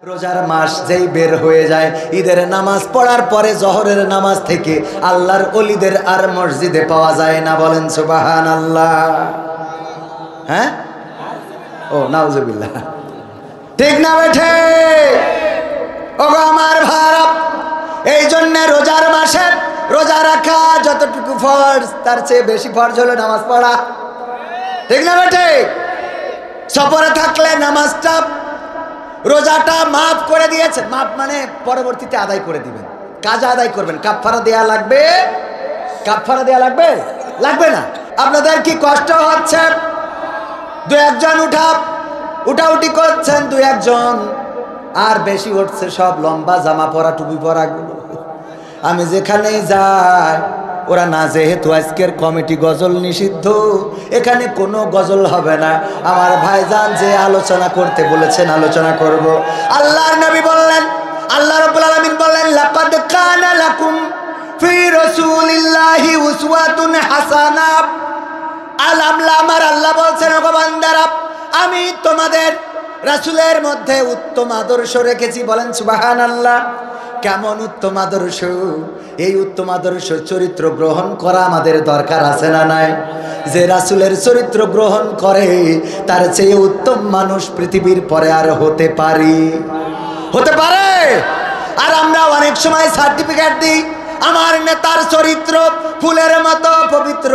রোজার মাস যেই বের হয়ে যায়, ঈদের নামাজ পড়ার পরে জোহরের নামাজ থেকে আল্লাহর ওলিদের আর মসজিদে পাওয়া যায় না। বলেন সুবহানাল্লাহ। হ্যাঁ, ও নাউজুবিল্লাহ। ঠিক না বেঠে? ওগো আমার ভাইরা, এই জন্য রোজার মাসে রোজা রাখা যতটুকু ফরজ, তার চেয়ে বেশি ফরজ হলো নামাজ পড়া। ঠিক না বেঠে? সফরে থাকলে নামাজটা, রোজাটা মাফ করে দিয়েছে। মাফ মানে পরবর্তীতে আদায় করে দিবেন, কাজা আদায় করবেন। কাফারা দেয়া লাগবে? কাফারা দেয়া লাগবে? লাগবে না। আপনাদের কি কষ্ট হচ্ছে? দু একজন উঠাউটি করছেন, দু একজন, আর বেশি উঠছে সব লম্বা জামা পরা টুপি পরা গুলো। আমি যেখানেই যাই, ওরা না, যেহেতু আজকের কমিটি গজল নিষিদ্ধ, এখানে কোনো গজল হবে না। আমার ভাইজান যে আলোচনা করতে বলেছেন আলোচনা করব। আল্লাহর নবী বললেন, আল্লাহ রাব্বুল আলামিন বললেন, লাকাদ কানা লাকুম ফি রাসূলিল্লাহি উসওয়াতুন হাসানাহ। আমার আল্লাহ বলছেন, ওগো বান্দারা, আমি তোমাদের রাসূলের মধ্যে উত্তম আদর্শ রেখেছি। বলেন সুবহানাল্লাহ। কেমন উত্তম আদর্শ? এই উত্তম আদর্শ চরিত্র গ্রহণ করা আমাদের দরকার আছে না নাই? যে রাসূলের চরিত্র গ্রহণ করে, তার চেয়ে উত্তম মানুষ পৃথিবীর পরে আর হতে পারে? আর আমরা অনেক সময় সার্টিফিকেট দিই, আমার নেতার চরিত্র ফুলের মতো পবিত্র,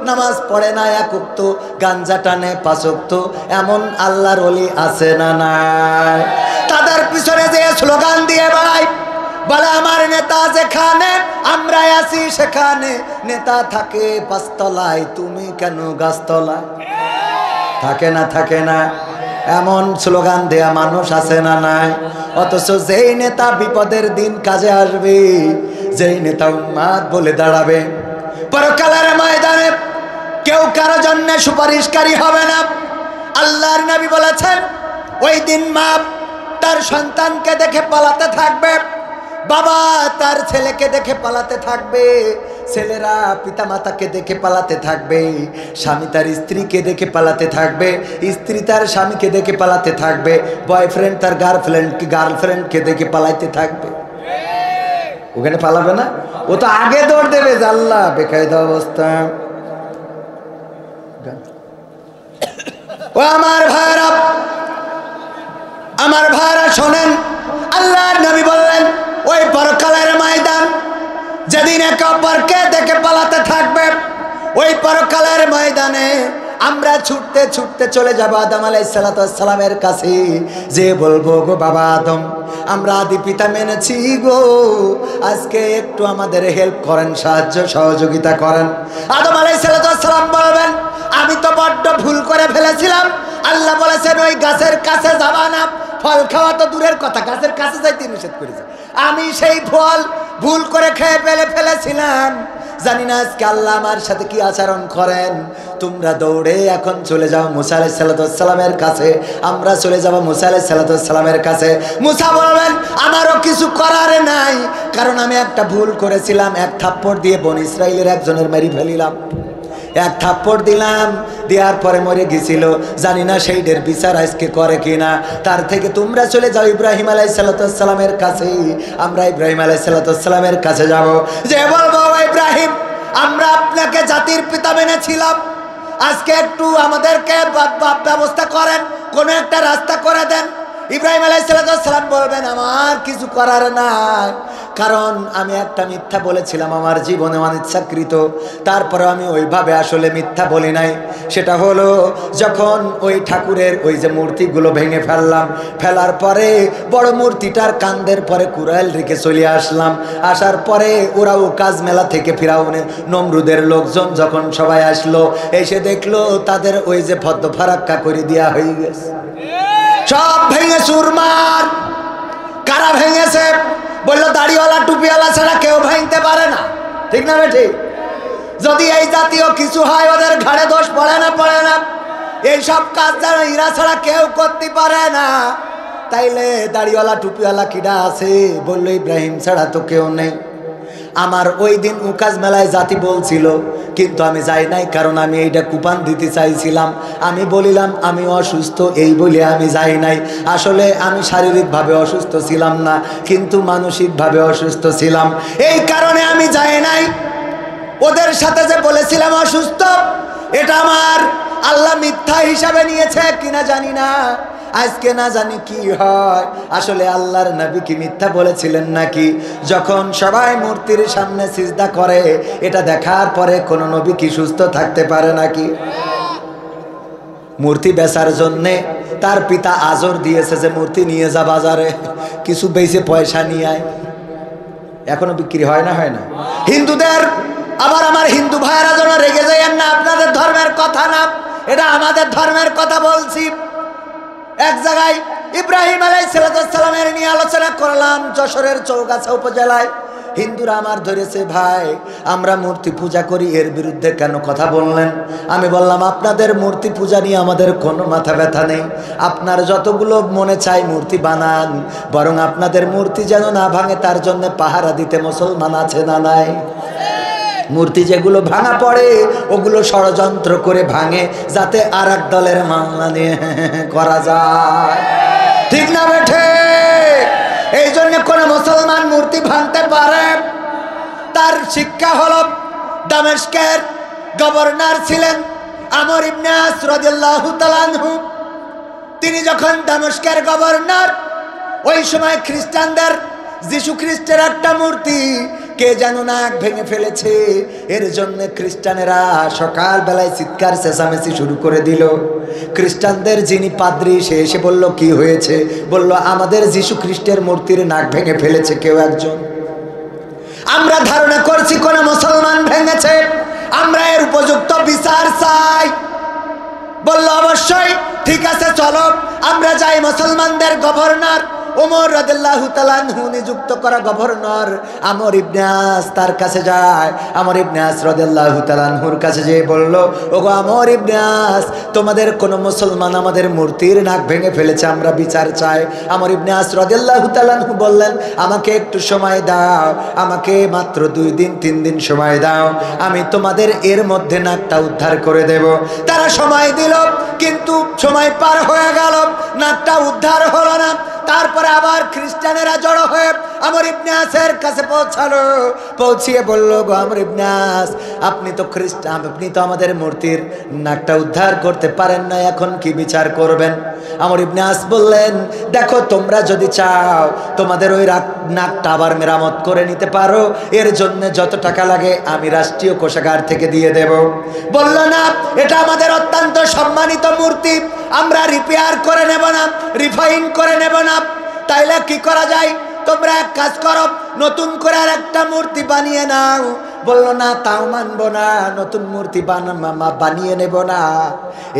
নামাজ পড়ে না এক ওয়াক্ত, গাঞ্জা টানে 5 ওয়াক্ত, এমন আল্লাহর ওলি আছে না নাই? তাদের পিছনে যে স্লোগান দিয়ে বেড়ায়, বলে আমার নেতা যেখানে আমরা আছি সেখানে নেতা থাকে 5 তলায়, তুমি কেন গাছতলায়? থাকে না? এমন স্লোগান দেয়া মানুষ আছে না নাই? অথচ যেই নেতা বিপদের দিন কাজে আসবে, যেই নেতা উম্মাদ বলে দাঁড়াবে, পরকালের ময়দানে কেউ কারো জন্য সুপারিশকারী হবে না। আল্লাহর নবী বলেছেন, ওই দিন মা তার সন্তানকে দেখে পালাতে থাকবে, বাবা তার ছেলেকে দেখে পালাতে থাকবে, ছেলেরা পিতামাতাকে দেখে পালাতে থাকবে, স্বামী তার স্ত্রীকে দেখে পালাতে থাকবে, স্ত্রী তার স্বামীকে দেখে পালাতে থাকবে, বয়ফ্রেন্ড তার গার্লফ্রেন্ডকে দেখে পালাইতে থাকবে। ওখানে পালাবে না? ও তো আগে দৌড় দেবে, আল্লাহ বেকায়দা অবস্থা। ও আমার ভাইরা শোনেন, আল্লাহর নবী বললেন, ওই পরকালের ময়দান যেদিন একে অপরকে দেখে পালাতে থাকবে, ওই পরকালের ময়দানে আমরা ছুটতে ছুটতে চলে যাব আদম আলাইহিস সালামের কাছে, যে বলবো, গো বাবা আদম, আমরা আদি পিতা মেনেছি গো, আজকে একটু আমাদের হেল্প করেন, সাহায্য সহযোগিতা করেন। আদম আলাইহিস সালাম বলবেন, আমি তো বড্ড ভুল করে ফেলেছিলাম। আল্লাহ বলেছেন, ওই গাছের কাছে যাবা না, ফল খাওয়া তো দূরের কথা, গাছের কাছে যাইতে নিষেধ করেছে। আমি সেই ফল ভুল করে খেয়ে ফেলেছিলাম। জানি না আজকে আল্লাহ আমার সাথে কি আচরণ করেন। তোমরা দৌড়ে এখন চলে যাও মুসা আলাইহিস সালামের কাছে, আমরা চলে যাব মুসা আলাইহিস সালামের কাছে। মুসা বলবেন, আমারও কিছু করার নাই, কারণ আমি একটা ভুল করেছিলাম, এক থাপ্পড় দিয়ে বনি ইসরাইলের একজনের মেরে ফেলিলাম, এক থাপ্পড় দিলাম, দেওয়ার পরে মরে গেছিল, জানি না সেইটার বিচার আজকে করে কিনা। তার থেকে তোমরা চলে যাও ইব্রাহিম আলাইহিস সালামের কাছে, আমরা ইব্রাহিম আলাইহিস সালামের কাছে যাব, যে বলবো, ইব্রাহিম, আমরা আপনাকে জাতির পিতা মেনেছিলাম, আজকে একটু আমাদেরকে ব্যবস্থা করেন, কোনো একটা রাস্তা করে দেন। ইব্রাহিম আলাইহিস সালাম বলবেন, আমার কিছু করার নাই, কারণ আমি একটা মিথ্যা বলেছিলাম আমার জীবনে অনিচ্ছাকৃত, তারপরে আমি ওইভাবে আসলে মিথ্যা বলি নাই। সেটা হলো, যখন ওই ঠাকুরের ওই যে মূর্তিগুলো ভেঙে ফেলার পরে বড় মূর্তিটার কান্দের পরে কুরাইল রেখে চলে আসলাম। আসার পরে ওরাও কাজ মেলা থেকে ফিরাউনে নমরুদের লোকজন যখন সবাই আসলো, এসে দেখলো তাদের ওই যে ফদ্দ ফারাক্কা করে দেওয়া হয়ে গেছে, সব ভেঙে চুরমার। কারা ভেঙেছে? বললো, দাড়িওয়ালা টুপিওয়ালা ছাড়া কেউ ভাঙতে পারে না। ঠিক না বেঠি? যদি এই জাতীয় কিছু হয়, ওদের ঘাড়ে দোষ পড়ে না, এইসব কাজ যেন এরা ছাড়া কেউ করতে পারে না। তাইলে দাড়িওয়ালা টুপিওয়ালা কিডা আছে? বললো, ইব্রাহিম ছাড়া তো কেউ নেই। আমার ওই দিন উকাজ মেলায় জাতি বলছিল, কিন্তু আমি যাই নাই, কারণ আমি এইটা কুপান দিতে চাইছিলাম। আমি বলিলাম আমি অসুস্থ, এই বলে আমি যাই নাই। আসলে আমি শারীরিকভাবে অসুস্থ ছিলাম না, কিন্তু মানসিকভাবে অসুস্থ ছিলাম, এই কারণে আমি যাই নাই। ওদের সাথে যে বলেছিলাম অসুস্থ, এটা আমার আল্লাহ মিথ্যা হিসাবে নিয়েছে কিনা জানি না। আজকে না জানি কি হয়। আসলে আল্লাহর নবী কি মিথ্যা বলেছিলেন নাকি? যখন সবাই মূর্তির সামনে সিজদা করে, এটা দেখার পরে কোন নবী কি সুস্থ থাকতে পারে নাকি? মূর্তি বেচার জন্যে তার পিতা আজর দিয়েছে যে মূর্তি নিয়ে যা বাজারে, কিছু বেচে পয়সা নিয়ে আয়। এখনো বিক্রি হয় না? হয় না? হিন্দুদের, আবার আমার হিন্দু ভাইয়েরা যেন রেগে যাইয়েন না, আপনাদের ধর্মের কথা না, এটা আমাদের ধর্মের কথা বলছি। এক জায়গায় ইব্রাহিম আলাইহিস সালামের নিয়ে আলোচনা করলাম যশোরের চৌগাছা উপজেলায়। হিন্দুরা আমার ধরেছে, ভাই আমরা মূর্তি পূজা করি, এর বিরুদ্ধে কেন কথা বললেন? আমি বললাম আপনাদের মূর্তি পূজা নিয়ে আমাদের কোনো মাথা ব্যথা নেই, আপনার যতগুলো মনে চাই মূর্তি বানান, বরং আপনাদের মূর্তি যেন না ভাঙে তার জন্য পাহারা দিতে মুসলমান আছে না নাই? মূর্তি যেগুলো ভাঙা পড়ে ওগুলো ষড়যন্ত্র করে ভাঙে, যাতে আর এক দলের মামলা নিয়ে করা যায়, ঠিক না বেঠে? এই জন্য কোন মুসলমান মূর্তি ভাঙতে পারে? তার শিক্ষা হলো, দামেস্কের গভর্নর ছিলেন আমর ইবনে আস রাদিয়াল্লাহু তাআলা আনহু। তিনি যখন দামেস্কের গভর্নর, ওই সময় খ্রিস্টানদের যিশু খ্রিস্টের একটা মূর্তি কে যেন নাক ভেঙে ফেলেছে, এর জন্য খ্রিস্টানেরা সকাল বেলায় চিৎকার চেঁচামেচি শুরু করে দিল। খ্রিস্টানদের যিনি পাদ্রী, সে এসে বলল কি হয়েছে? বলল আমাদের যিশু খ্রিস্টের মূর্তির নাক ভেঙে ফেলেছে কেউ একজন। আমরা ধারণা করছি কোন মুসলমান ভেঙেছে, আমরা এর উপযুক্ত বিচার চাই। বলল অবশ্যই, ঠিক আছে চলো আমরা যাই। মুসলমানদের গভর্নর ওমর রাদিয়াল্লাহু তাআলা আনহু নিযুক্ত করা গভর্নর আমর ইবনে আস তার কাছে যায়। আমর ইবনে আস রাদিয়াল্লাহু তাআলা আনহুর কাছে যেয়ে বলল, ওগো আমর ইবনে আস, তোমাদের কোন মুসলমান আমাদের মূর্তির নাক ভেঙে ফেলেছে, আমরা বিচার চাই। আমর ইবনে আস রাদিয়াল্লাহু তাআলা আনহু বললেন, আমাকে একটু সময় দাও, আমাকে মাত্র 2 দিন 3 দিন সময় দাও, আমি তোমাদের এর মধ্যে নাকটা উদ্ধার করে দেব। তারা সময় দিল, কিন্তু সময় পার হয়ে গেল, নাকটা উদ্ধার হলো না। তারপরে আবার খ্রিস্টানেরা জড়ো হয়ে আমর ইবনে আসের কাছে পৌঁছালো। পৌঁছিয়ে বলল, গো আমর ইবনে আস, আপনি তো খ্রিস্টান, আপনি তো আমাদের মূর্তির নাকটা উদ্ধার করতে পারেন না, এখন কি বিচার করবেন? আমর ইবনে আস বললেন, দেখো তোমরা যদি চাও তোমাদের ওই নাকটা আবার মেরামত করে নিতে পারো, এর জন্য যত টাকা লাগে আমি রাষ্ট্রীয় কোষাগার থেকে দিয়ে দেব। বলল না, এটা আমাদের অত্যন্ত সম্মানিত মূর্তি, আমরা রিপেয়ার করে নেব না, রিফাইন করে নেব না। তাইলে কি করা যায়? তোমরা এক কাজ করো, নতুন করে আর একটা মূর্তি বানিয়ে নাও। বললো না, তাও মানবো না, নতুন মূর্তি বানিয়ে নেব না,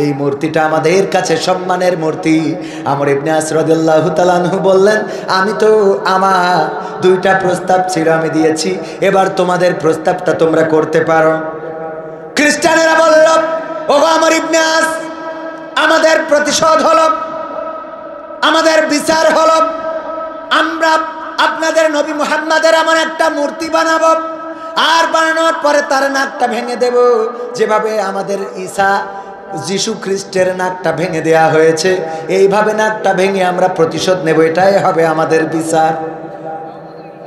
এই মূর্তিটা আমাদের কাছে সম্মানের মূর্তি। আমর ইবনে আস রাদিয়াল্লাহু তাআলা আনহু বললেন, আমি তো আমার 2টা প্রস্তাব ছিল, আমি দিয়েছি, এবার তোমাদের প্রস্তাবটা তোমরা করতে পারো। খ্রিস্টানেরা বলল, ওগো আমর ইবনে আস, আমাদের প্রতিশোধ হলো, আমাদের বিচার হলো, আমরা আপনাদের নবী মুহাম্মাদের এমন একটা মূর্তি বানাবো, আর বানানোর পরে তার নাকটা ভেঙে দেব, যেভাবে আমাদের ঈসা যিশু খ্রিস্টের নাকটা ভেঙে দেয়া হয়েছে, এইভাবে নাকটা ভেঙে আমরা প্রতিশোধ নেব, এটাই হবে আমাদের বিচার।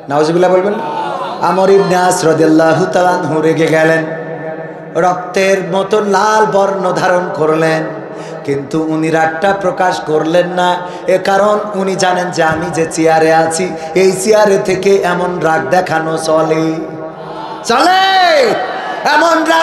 নাউজুবিল্লাহ বলবেন। আমর ইবনে আস রাদিয়াল্লাহু তাআলা আনহু রেগে গেলেন, রক্তের মতো লাল বর্ণ ধারণ করলেন, কিন্তু উনি রাগটা প্রকাশ করলেন না। এ কারণ উনি জানেন যে আমি যে চেয়ারে আছি, এই চেয়ারে থেকে এমন রাগ দেখানো চলে, এমন রাগ